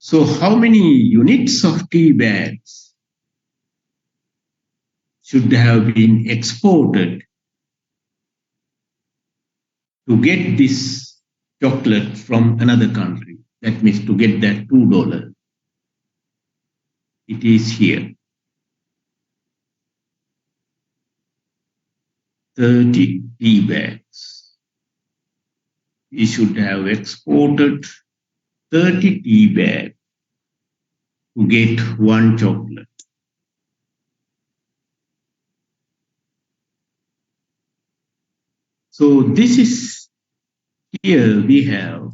So how many units of tea bags should have been exported to get this chocolate from another country? That means to get that $2. It is here. 30 tea bags. We should have exported 30 tea bags to get one chocolate. So this is, here we have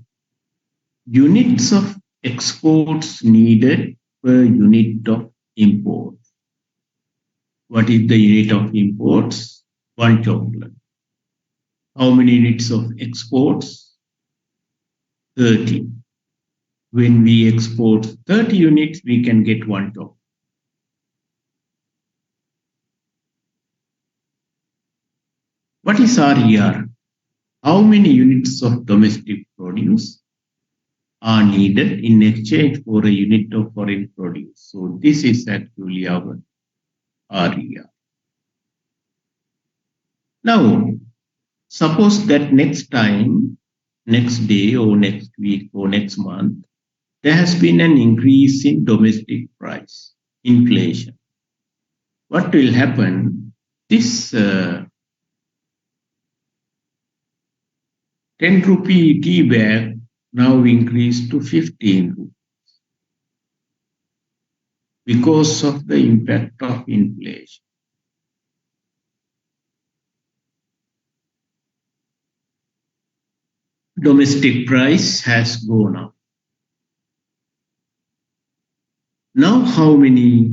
units of exports needed per unit of import. What is the unit of imports? One chocolate. How many units of exports? 30. When we export 30 units, we can get one chocolate. What is RER? How many units of domestic produce are needed in exchange for a unit of foreign produce? So this is actually our RER. Now, suppose that next time, next day or next week or next month, there has been an increase in domestic price, inflation. What will happen? This 10 rupee tea bag now increased to 15 rupees because of the impact of inflation. Domestic price has gone up. Now how many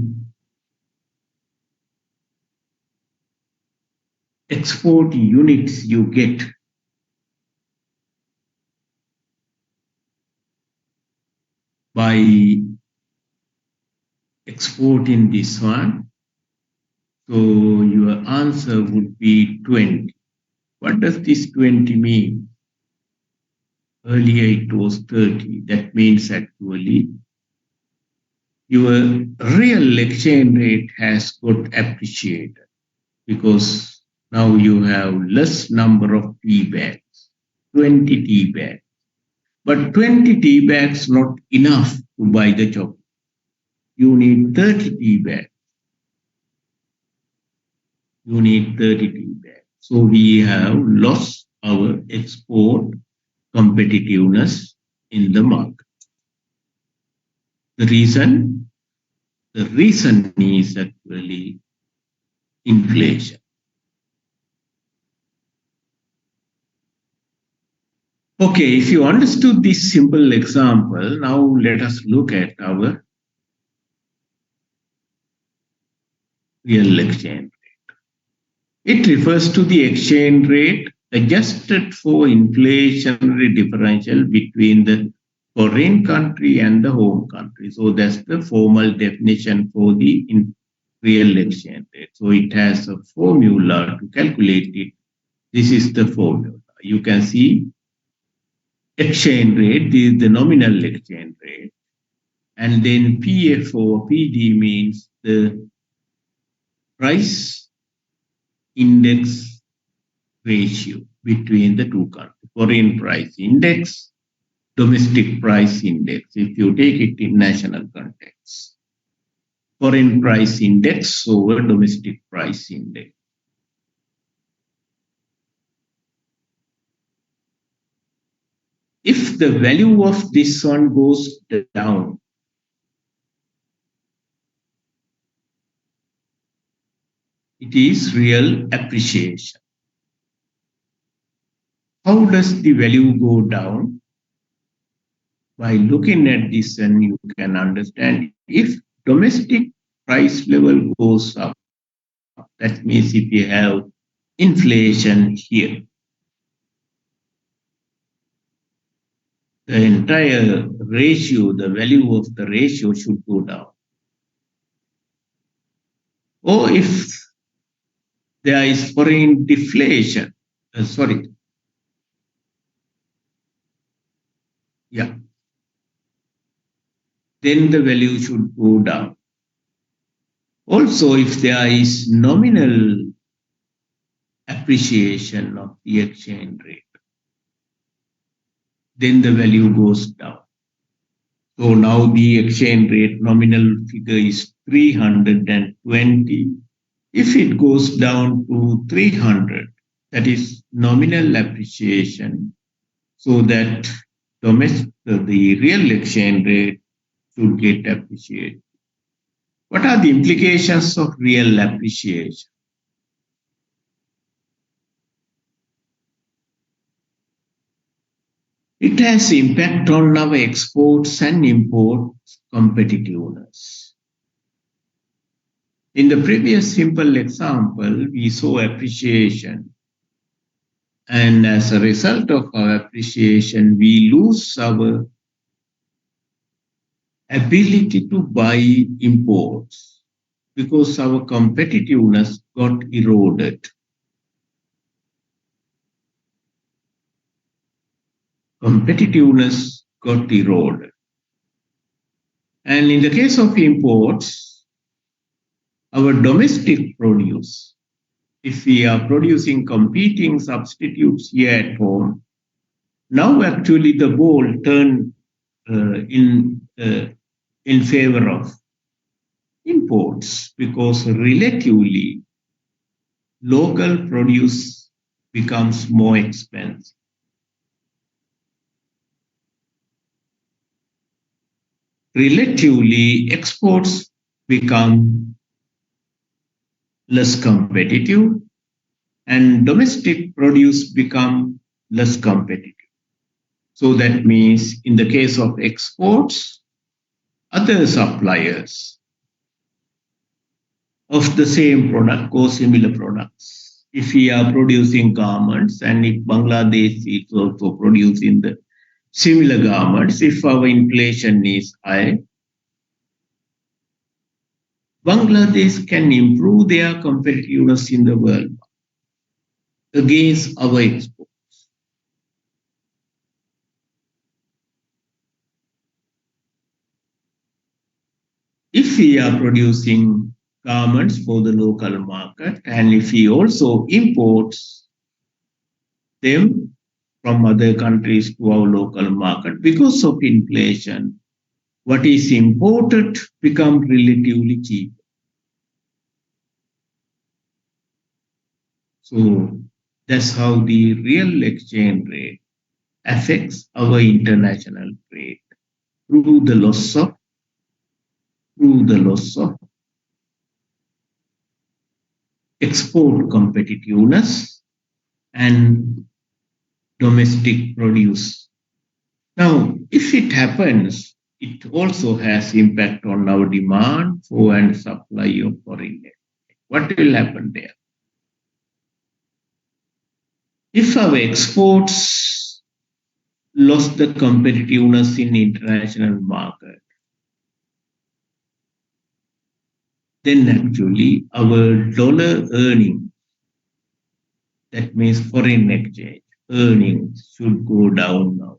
export units you get by exporting this one? So your answer would be 20. What does this 20 mean? Earlier it was 30. That means actually your real exchange rate has got appreciated because now you have less number of tea bags, 20 tea bags. But 20 tea bags not enough to buy the chocolate. You need 30 tea bags. You need 30 tea bags. So we have lost our export competitiveness in the market. The reason is actually inflation. Okay, if you understood this simple example, now let us look at our real exchange rate. It refers to the exchange rate adjusted for inflationary differential between the foreign country and the home country. So that's the formal definition for the real exchange rate. So it has a formula to calculate it. This is the formula. You can see exchange rate, this is the nominal exchange rate. And then PF or PD means the price index ratio between the two countries. Foreign price index, domestic price index, if you take it in national context. Foreign price index over domestic price index. If the value of this one goes down, it is real appreciation. How does the value go down? By looking at this, and you can understand if domestic price level goes up, that means if you have inflation here, the entire ratio, the value of the ratio should go down. Or if there is foreign deflation, yeah. then the value should go down. Also, if there is nominal appreciation of the exchange rate, then the value goes down. So now the exchange rate nominal figure is 320. If it goes down to 300, that is nominal appreciation, so that the real exchange rate should get appreciated. What are the implications of real appreciation? It has impact on our exports and imports competitiveness. In the previous simple example, we saw appreciation. And as a result of our appreciation, we lose our ability to buy imports because our competitiveness got eroded. Competitiveness got eroded. And in the case of imports, our domestic produce, if we are producing competing substitutes here at home, now actually the ball turned in favor of imports because relatively local produce becomes more expensive. Relatively, exports become less competitive and domestic produce become less competitive. So that means in the case of exports, other suppliers of the same product or similar products. If we are producing garments and if Bangladesh is also producing the similar garments, if our inflation is high, Bangladesh can improve their competitiveness in the world against our exports. If we are producing garments for the local market and if he also imports them from other countries to our local market because of inflation, what is imported becomes relatively cheap. So that's how the real exchange rate affects our international trade through the loss of export competitiveness and domestic produce. Now, if it happens, it also has impact on our demand for and supply of foreign aid. What will happen there? If our exports lost the competitiveness in international market, then actually our dollar earning, that means foreign exchange earnings, should go down now.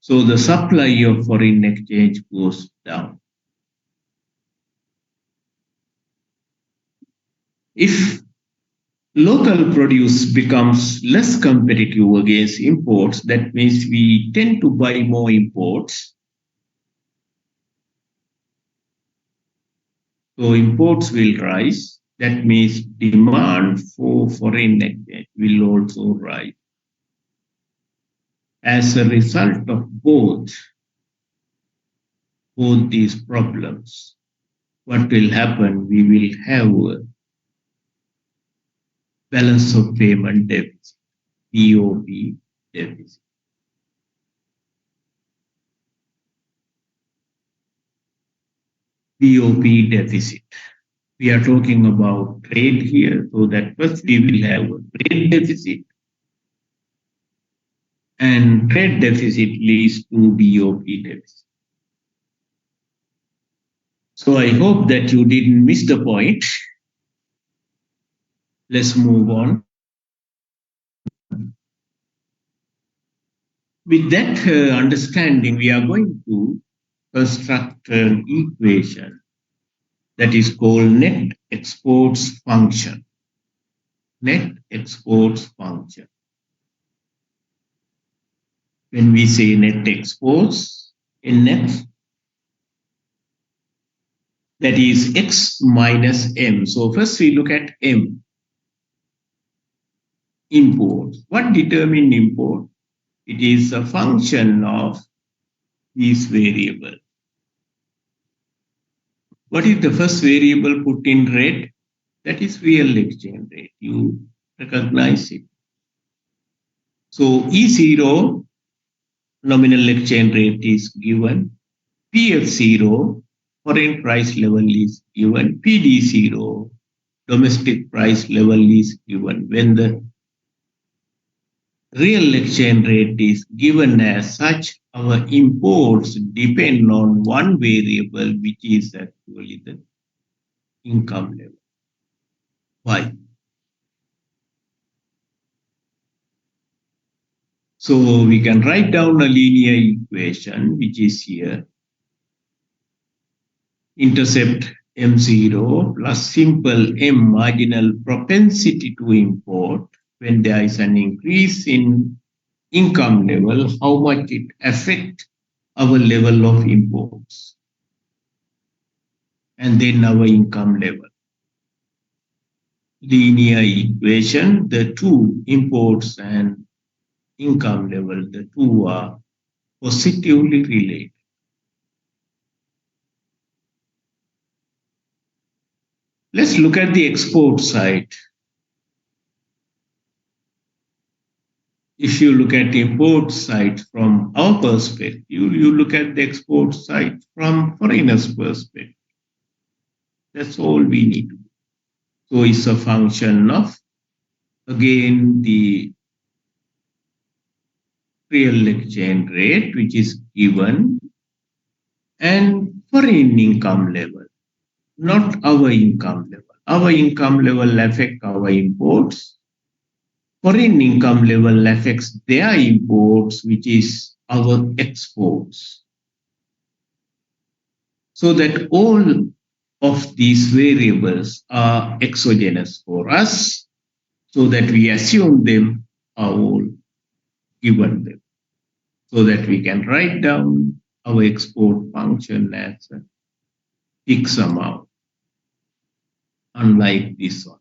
So the supply of foreign exchange goes down. If local produce becomes less competitive against imports, that means we tend to buy more imports. So imports will rise. That means demand for foreign exchange will also rise. As a result of both these problems, what will happen? We will have a balance of payment deficit, BOP deficit. BOP deficit. We are talking about trade here, so that first we will have a trade deficit, and trade deficit leads to BOP deficit. So I hope that you didn't miss the point. Let's move on. With that understanding, we are going to construct an equation that is called net exports function. Net exports function. When we say net exports, in net, that is x minus m. So first we look at m, import. What determines import? It is a function of these variables. What is the first variable put in red? That is real exchange rate. You recognize it. So E0, nominal exchange rate is given. PF0, foreign price level is given. PD0, domestic price level is given. When the real exchange rate is given as such, our imports depend on one variable, which is actually the income level. Why? So we can write down a linear equation, which is here. Intercept M0 plus simple M marginal propensity to import. When there is an increase in income level, how much it affects our level of imports, and then our income level. Linear equation, the two, imports and income level, the two are positively related. Let's look at the export side. If you look at the import side from our perspective, you look at the export side from foreigners' perspective. That's all we need to do. So it's a function of, again, the real exchange rate, which is given, and foreign income level, not our income level. Our income level affects our imports. Foreign income level affects their imports, which is our exports. So that all of these variables are exogenous for us, so that we assume them are all given them, so that we can write down our export function as a fixed amount, unlike this one.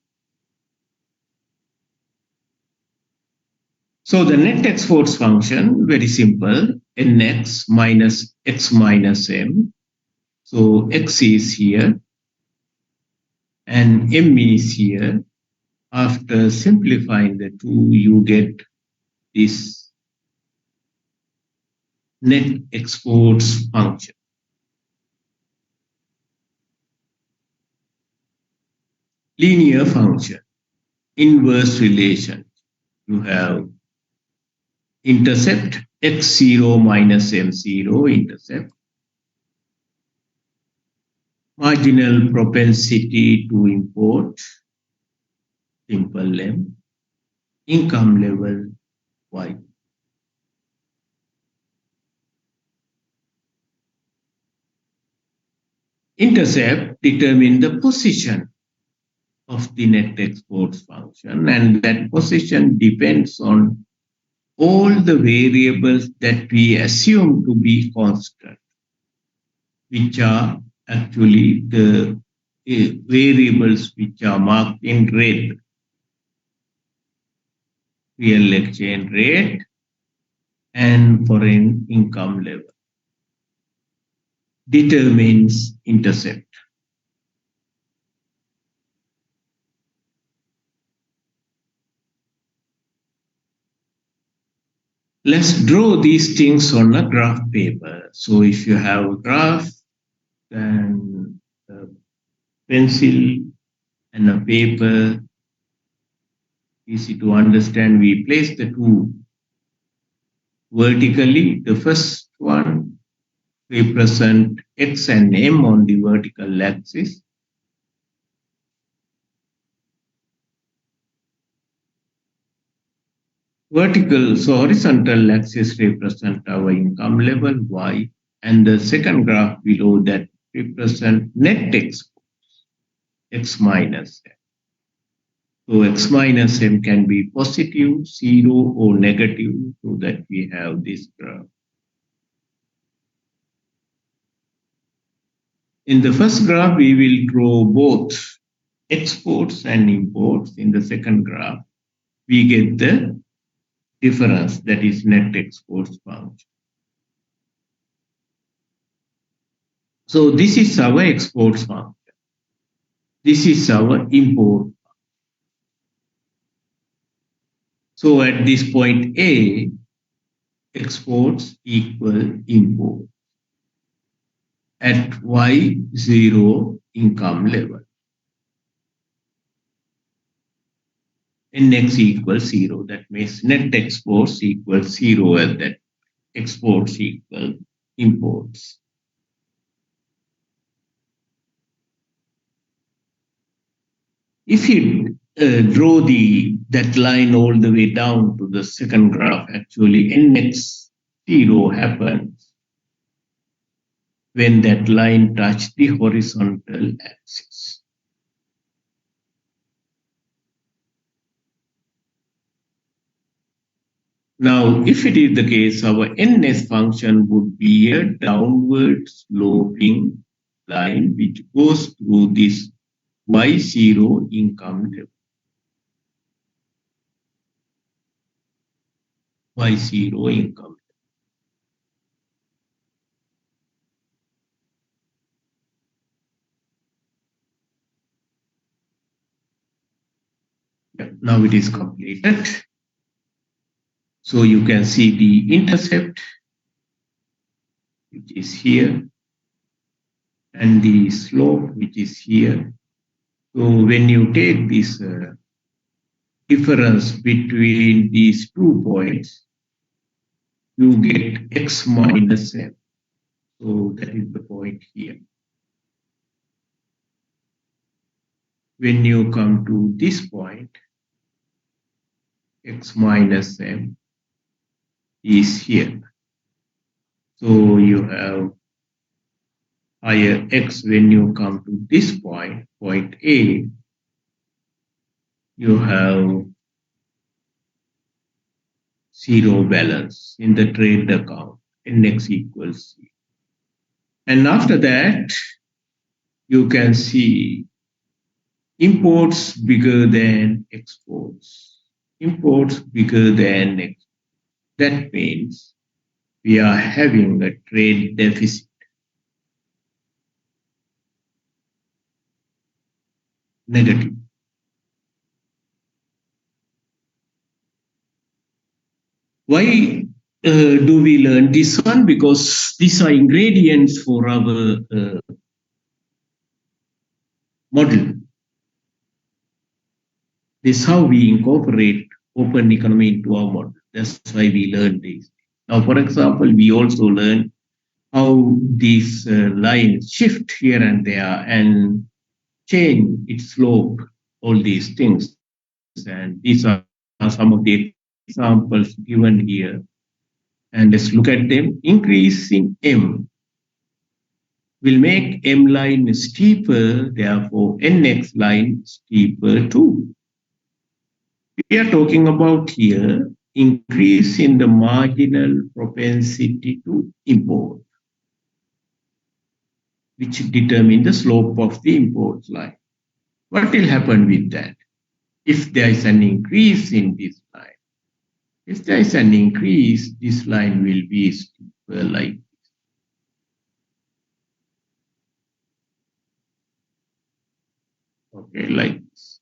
So the net exports function, very simple, nx minus x minus m. So x is here and m is here. After simplifying the two, you get this net exports function. Linear function, inverse relation. You have intercept x0 minus m0, intercept. Marginal propensity to import, simple m. Income level, y. Intercept determine the position of the net exports function, and that position depends on all the variables that we assume to be constant, which are actually the variables which are marked in red. Real exchange rate and foreign income level determines intercept. Let's draw these things on a graph paper. So if you have a graph, then a pencil and a paper, easy to understand. We place the two vertically. The first one represent x and m on the vertical axis. Vertical, so horizontal axis represent our income level Y, and the second graph below that represent net export X minus M. So X minus M can be positive, zero, or negative, so that we have this graph. In the first graph, we will draw both exports and imports. In the second graph, we get the difference, that is net exports function. So this is our exports function. This is our import. So at this point A, exports equal import at Y0 income level. Nx equals 0. That means net exports equals 0 at that exports equal imports. If you draw that line all the way down to the second graph, actually Nx0 happens when that line touches the horizontal axis. Now, if it is the case, our ns function would be a downward sloping line which goes through this Y0 income level. Y0 income. Yeah, now it is completed. So you can see the intercept, which is here, and the slope, which is here. So when you take this difference between these 2 points, you get x minus m. So that is the point here. When you come to this point, x minus m is here. So you have higher x. When you come to this point, point A, you have zero balance in the trade account, nx equals 0. And after that, you can see imports bigger than exports. Imports bigger than exports. That means we are having a trade deficit. Negative. Why do we learn this one? Because these are ingredients for our model. This is how we incorporate open economy into our model. That's why we learn this. Now, for example, we also learn how these lines shift here and there and change its slope, all these things. And these are some of the examples given here. And let's look at them. Increase in M will make M line steeper, therefore NX line steeper too. We are talking about here increase in the marginal propensity to import, which determine the slope of the import line. What will happen with that? If there is an increase in this line, if there is an increase, this line will be steeper like this. Okay, like this.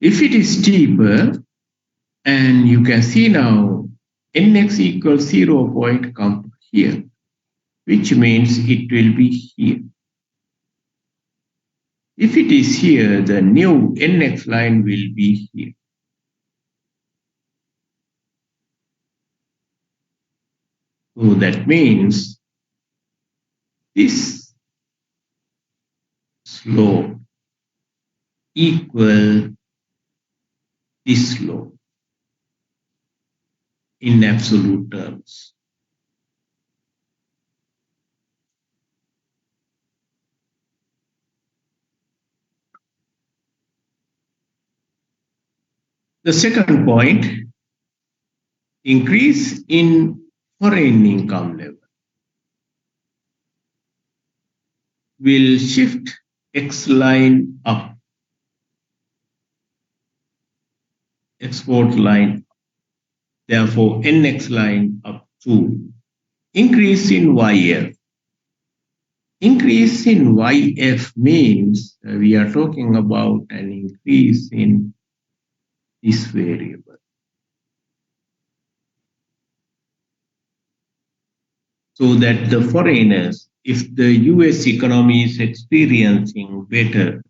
If it is steeper, and you can see now nx equals 0 point come here, which means it will be here. If it is here, the new nx line will be here. So that means this slope equal this low in absolute terms. The second point, increase in foreign income level will shift X line up, export line, therefore NX line up too. Increase in YF. Increase in YF means we are talking about an increase in this variable. So that the foreigners, if the US economy is experiencing better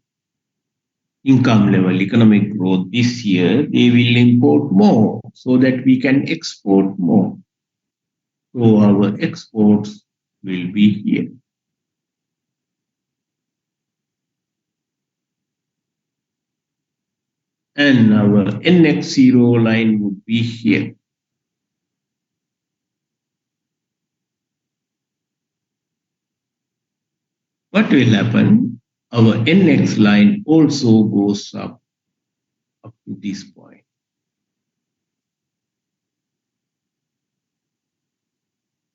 income level, economic growth this year, they will import more so that we can export more. So our exports will be here. And our NX0 line would be here. What will happen? Our NX line also goes up to this point.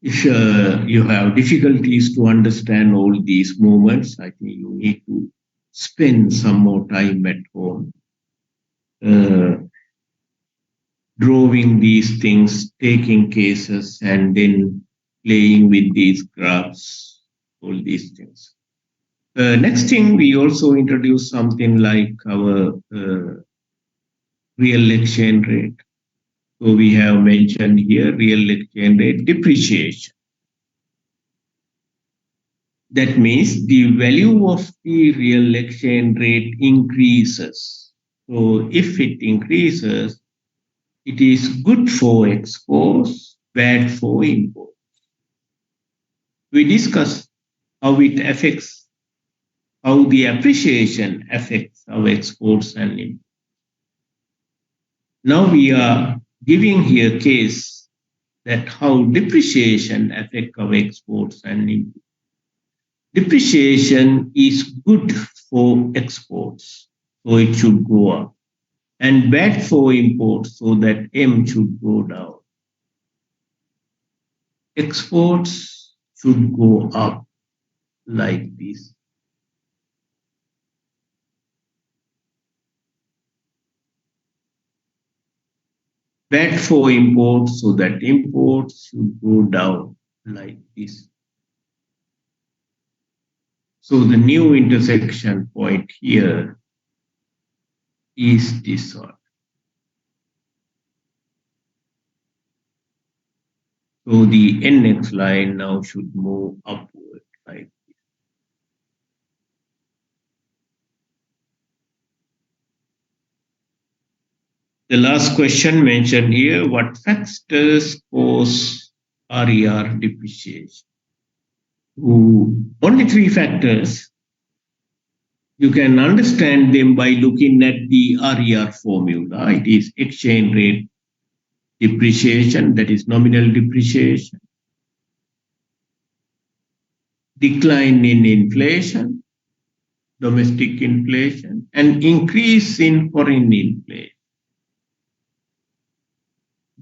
If you have difficulties to understand all these movements, I think you need to spend some more time at home drawing these things, taking cases, and then playing with these graphs, all these things. Next thing, we also introduce something like our real exchange rate. So we have mentioned here real exchange rate depreciation. That means the value of the real exchange rate increases. So if it increases, it is good for exports, bad for imports. We discuss how it affects, how the appreciation affects our exports and imports. Now we are giving here case that how depreciation affects our exports and imports. Depreciation is good for exports, so it should go up, and bad for imports, so that M should go down. Exports should go up like this. Bad for imports, so that imports should go down like this. So the new intersection point here is this one. So the NX line now should move upward like this. The last question mentioned here, what factors cause RER depreciation? Only three factors. You can understand them by looking at the RER formula. It is exchange rate depreciation, that is nominal depreciation, decline in inflation, domestic inflation, and increase in foreign inflation.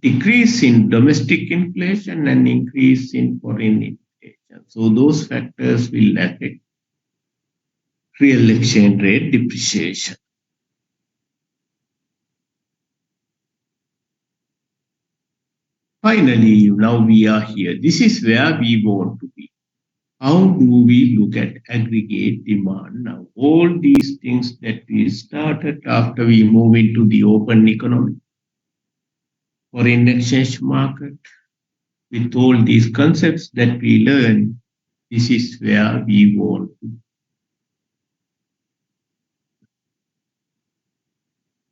Decrease in domestic inflation and increase in foreign inflation. So those factors will affect real exchange rate depreciation. Finally, now we are here. This is where we want to be. How do we look at aggregate demand now? All these things that we started after we move into the open economy, foreign exchange market, with all these concepts that we learn, this is where we want to.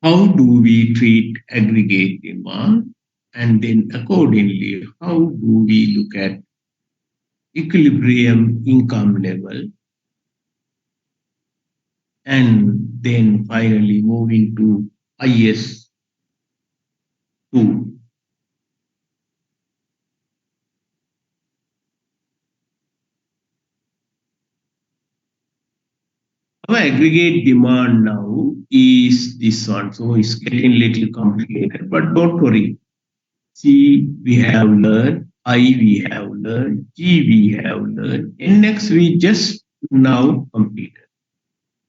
How do we treat aggregate demand? And then accordingly, how do we look at equilibrium income level? And then finally move into IS 2. Our aggregate demand now is this one. So it's getting a little complicated, but don't worry. C we have learned, I we have learned, G we have learned, and next we just now completed.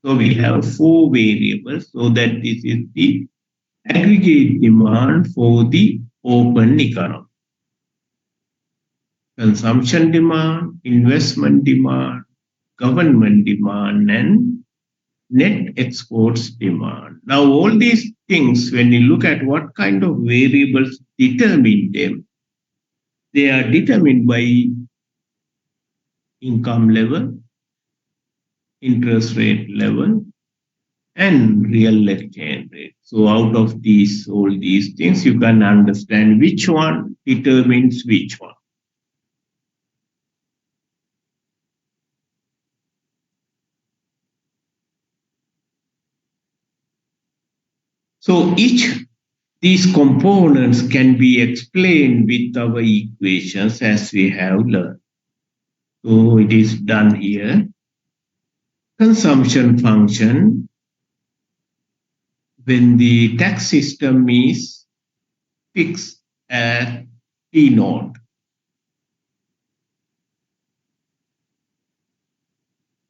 So we have 4 variables, so that this is the aggregate demand for the open economy. Consumption demand, investment demand, government demand, and net exports demand. Now, all these things, when you look at what kind of variables determine them, they are determined by income level, interest rate level, and real exchange rate. So, out of these, all these things, you can understand which one determines which one. So, each these components can be explained with our equations as we have learned. So, it is done here. Consumption function, when the tax system is fixed at T naught,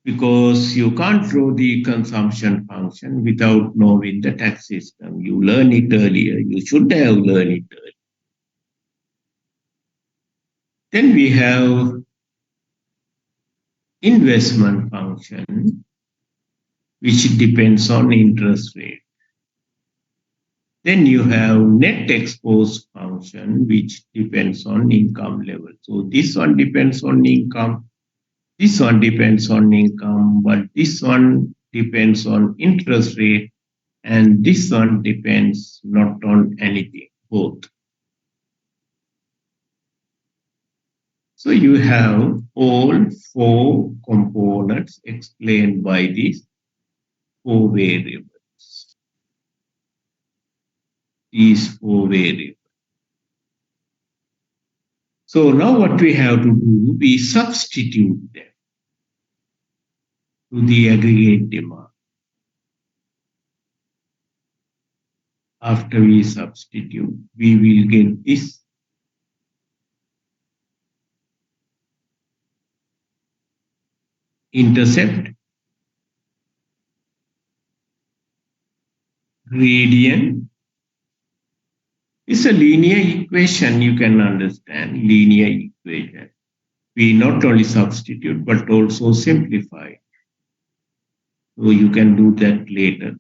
because you can't draw the consumption function without knowing the tax system. You learn it earlier. You should have learned it earlier. Then we have investment function, which depends on interest rate. Then you have net exposed function, which depends on income level. So this one depends on income. This one depends on income, but this one depends on interest rate, and this one depends not on anything, both. So you have all 4 components explained by these 4 variables. These 4 variables. So now what we have to do, we substitute them to the aggregate demand. After we substitute, we will get this. Intercept, gradient. It's a linear equation, you can understand, linear equation. We not only substitute, but also simplify. So you can do that later.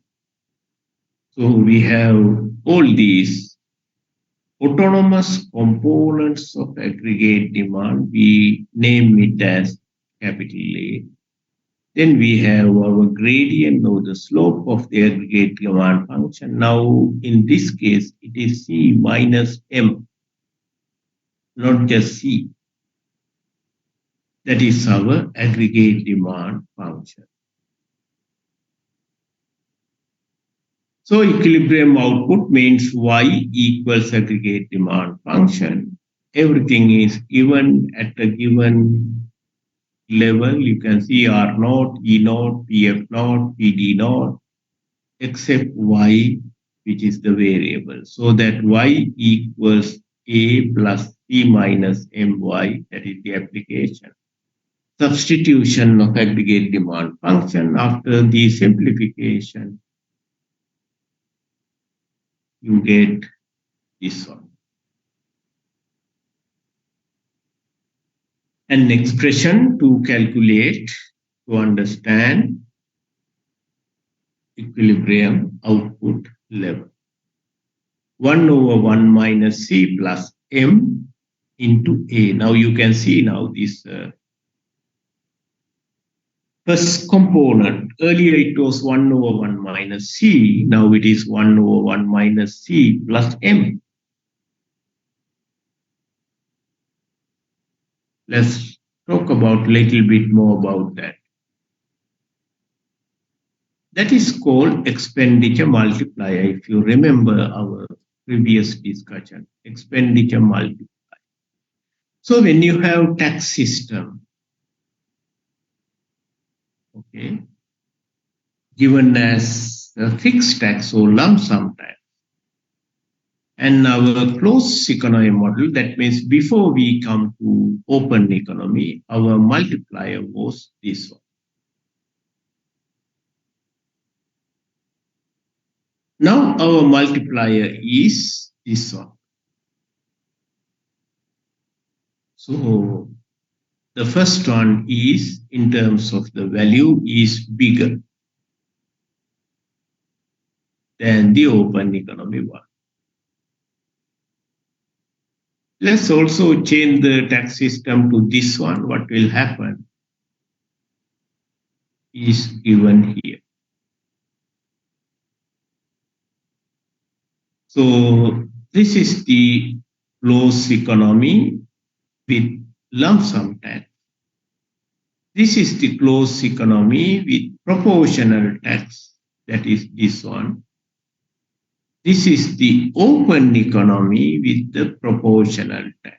So we have all these autonomous components of aggregate demand. We name it as capital A. Then we have our gradient or the slope of the aggregate demand function. Now, in this case, it is C minus M, not just C. That is our aggregate demand function. So equilibrium output means Y equals aggregate demand function. Everything is given at a given level. You can see R naught, E naught, PF naught, PD naught, except Y, which is the variable. So that Y equals A plus C minus MY, that is the application. Substitution of aggregate demand function. After the simplification, you get this one. An expression to calculate, to understand equilibrium output level. 1 over 1 minus C plus M into A. Now you can see now this first component. Earlier it was 1 over 1 minus C. Now it is 1 over 1 minus C plus M. Let's talk about a little bit more about that. That is called expenditure multiplier. If you remember our previous discussion, expenditure multiplier. So when you have tax system, okay, given as a fixed tax or lump sum tax, and our closed economy model, that means before we come to open economy, our multiplier was this one. Now our multiplier is this one. So the first one is, in terms of the value, is bigger than the open economy one. Let's also change the tax system to this one. What will happen is given here. So this is the closed economy with lump sum tax. This is the closed economy with proportional tax, that is this one. This is the open economy with the proportional tax.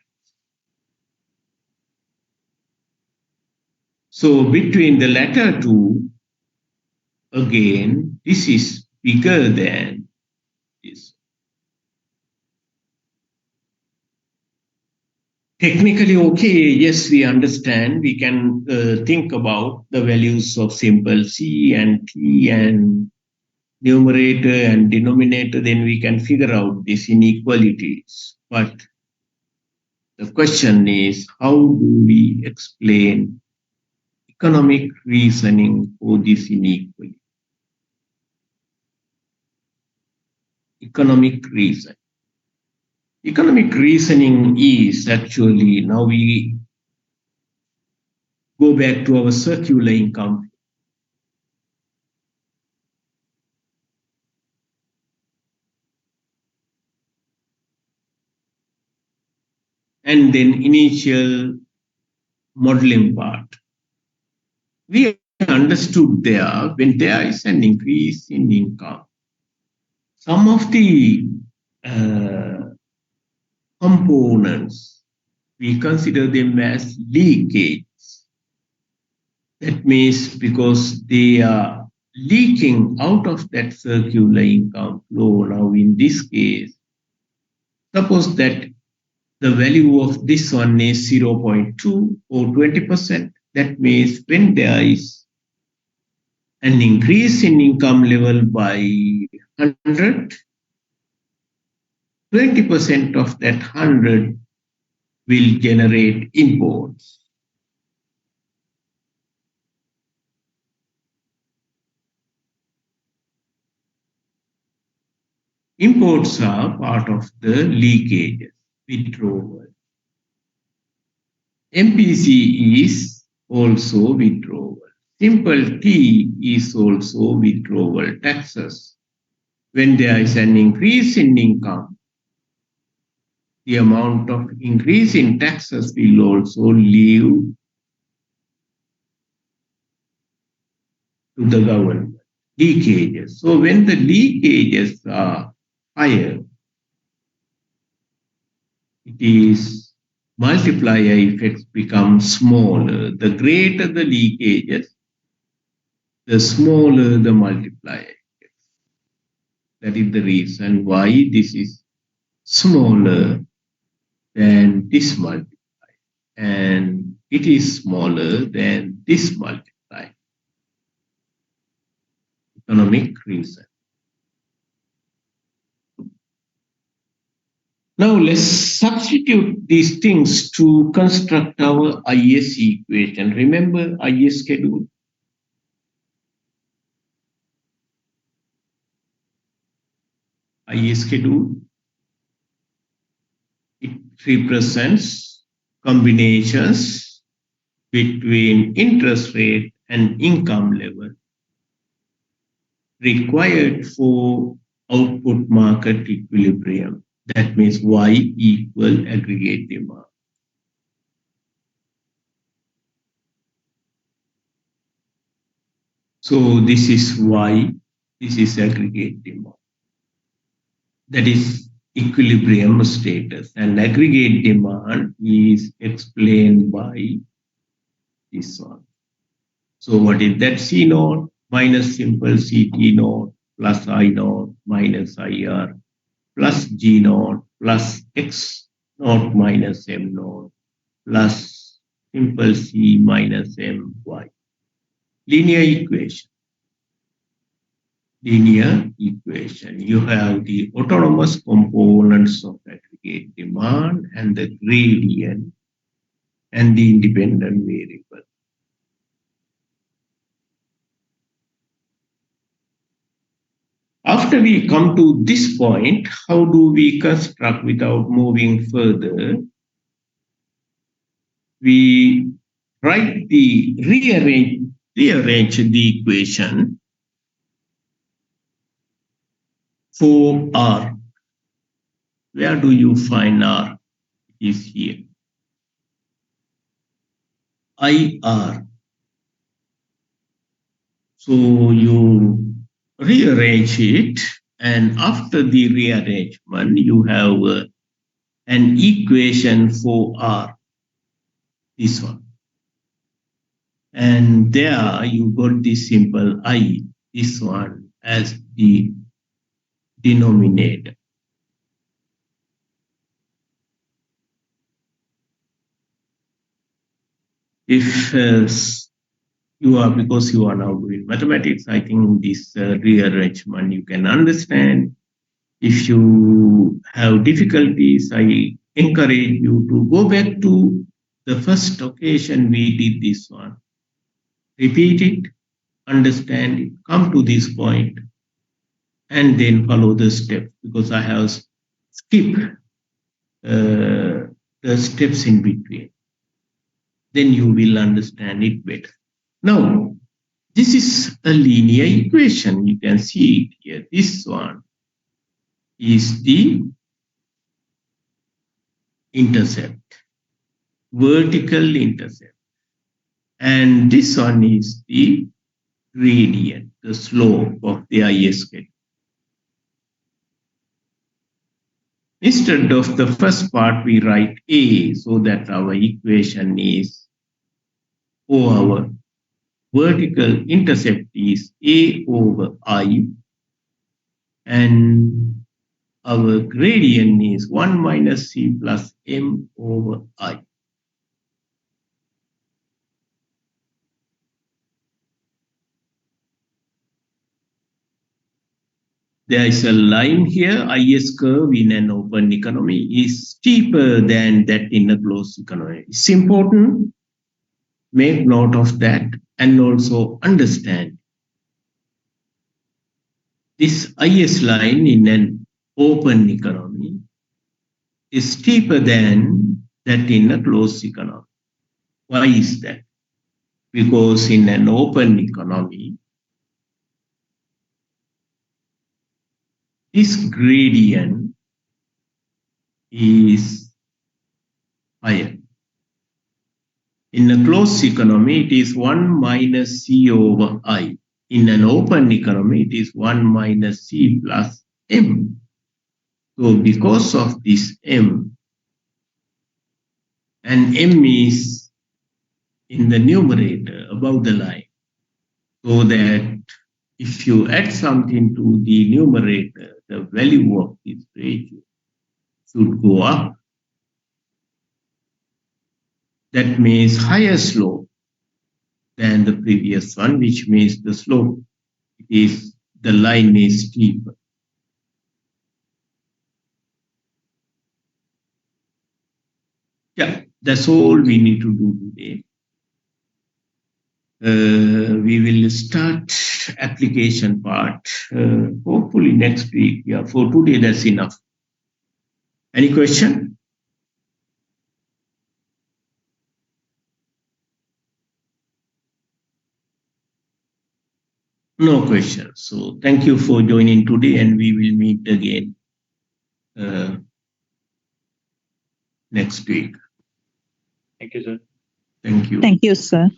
So between the latter two, again, this is bigger than this. Technically, okay, yes, we understand. We can think about the values of simple C and T and numerator and denominator, then we can figure out these inequalities. But the question is, how do we explain economic reasoning for this inequality? Economic reason. Economic reasoning is actually, now we go back to our circular income. And then initial modeling part. We understood there, when there is an increase in income, some of the components, we consider them as leakage. That means because they are leaking out of that circular income flow. Now, in this case, suppose that the value of this one is 0.2 or 20%. That means when there is an increase in income level by 100, 20% of that 100 will generate imports. Imports are part of the leakage, withdrawal. MPC is also withdrawal. Simple T is also withdrawal taxes. When there is an increase in income, the amount of increase in taxes will also leave to the government. Leakages. So when the leakages are higher, it is multiplier effects become smaller. The greater the leakages, the smaller the multiplier effects. That is the reason why this is smaller than this multiplier, and it is smaller than this multiplier. Economic reason. Now let's substitute these things to construct our IS equation. Remember IS schedule? IS schedule. It represents combinations between interest rate and income level required for output market equilibrium. That means Y equal aggregate demand. So this is Y, this is aggregate demand. That is equilibrium status, and aggregate demand is explained by this one. So what is that? C naught minus simple Ct naught plus I naught minus IR plus G naught plus X naught minus M naught plus simple C minus My. Linear equation. Linear equation. You have the autonomous components of aggregate demand and the gradient and the independent variable. After we come to this point, how do we construct without moving further? We rearrange the equation for R. Where do you find R? It is here. IR. So you rearrange it, and after the rearrangement, you have an equation for R, this one. And there you got the simple I, this one, as the denominator. If because you are now doing mathematics, I think this rearrangement you can understand. If you have difficulties, I encourage you to go back to the first occasion we did this one. Repeat it, understand it, come to this point, and then follow the steps, because I have skipped the steps in between. Then you will understand it better. Now, this is a linear equation. You can see it here. This one is the intercept, vertical intercept. And this one is the gradient, the slope of the ISK. Instead of the first part, we write A, so that our equation is, or our vertical intercept is A over I, and our gradient is 1 minus C plus M over I. There is a line here, IS curve in an open economy is steeper than that in a closed economy. It's important, make note of that, and also understand this IS line in an open economy is steeper than that in a closed economy. Why is that? Because in an open economy, this gradient is higher. In a closed economy, it is 1 minus C over I. In an open economy, it is 1 minus C plus M. So because of this M, and M is in the numerator above the line, so that if you add something to the numerator, the value of this ratio should go up. That means higher slope than the previous one, which means the slope is, the line is steeper. Yeah, that's all we need to do today. We will start application part hopefully next week. Yeah, for today that's enough. Any question? No questions. So thank you for joining today, and we will meet again next week. Thank you, sir. Thank you. Thank you, sir.